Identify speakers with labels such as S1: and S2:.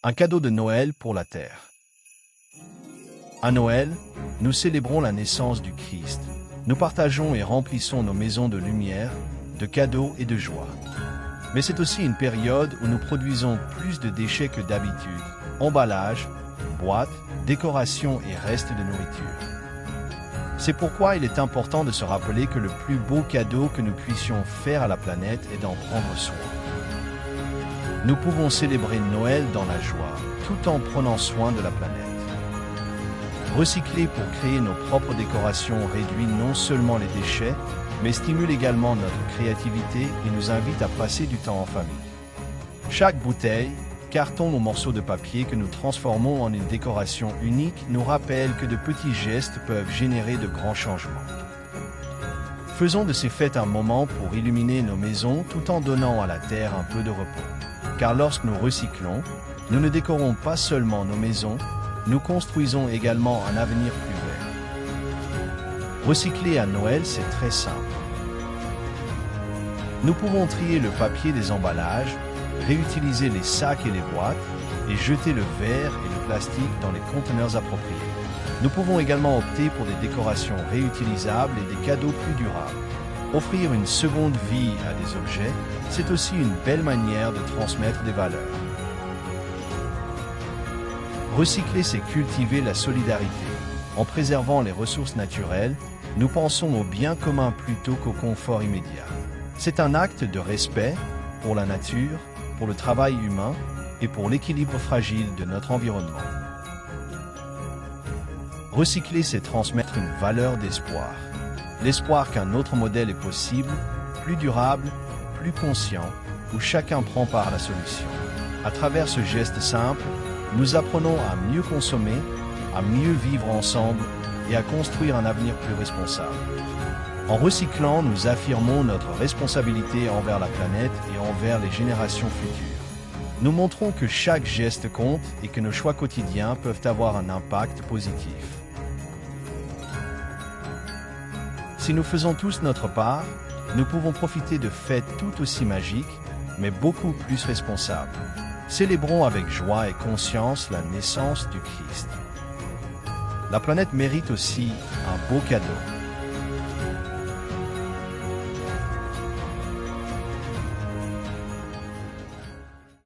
S1: Un cadeau de Noël pour la Terre. À Noël, nous célébrons la naissance du Christ. Nous partageons et remplissons nos maisons de lumière, de cadeaux et de joie. Mais c'est aussi une période où nous produisons plus de déchets que d'habitude. Emballages, boîtes, décorations et restes de nourriture. C'est pourquoi il est important de se rappeler que le plus beau cadeau que nous puissions faire à la planète est d'en prendre soin. Nous pouvons célébrer Noël dans la joie, tout en prenant soin de la planète. Recycler pour créer nos propres décorations réduit non seulement les déchets, mais stimule également notre créativité et nous invite à passer du temps en famille. Chaque bouteille, carton ou morceau de papier que nous transformons en une décoration unique nous rappelle que de petits gestes peuvent générer de grands changements. Faisons de ces fêtes un moment pour illuminer nos maisons tout en donnant à la Terre un peu de repos. Car lorsque nous recyclons, nous ne décorons pas seulement nos maisons, nous construisons également un avenir plus vert. Recycler à Noël, c'est très simple. Nous pouvons trier le papier des emballages, réutiliser les sacs et les boîtes, et jeter le verre et le plastique dans les conteneurs appropriés. Nous pouvons également opter pour des décorations réutilisables et des cadeaux plus durables. Offrir une seconde vie à des objets, c'est aussi une belle manière de transmettre des valeurs. Recycler, c'est cultiver la solidarité. En préservant les ressources naturelles, nous pensons au bien commun plutôt qu'au confort immédiat. C'est un acte de respect pour la nature, pour le travail humain et pour l'équilibre fragile de notre environnement. Recycler, c'est transmettre une valeur d'espoir. L'espoir qu'un autre modèle est possible, plus durable, plus conscient, où chacun prend part à la solution. À travers ce geste simple, nous apprenons à mieux consommer, à mieux vivre ensemble et à construire un avenir plus responsable. En recyclant, nous affirmons notre responsabilité envers la planète et envers les générations futures. Nous montrons que chaque geste compte et que nos choix quotidiens peuvent avoir un impact positif. Si nous faisons tous notre part, nous pouvons profiter de fêtes tout aussi magiques, mais beaucoup plus responsables. Célébrons avec joie et conscience la naissance du Christ. La planète mérite aussi un beau cadeau.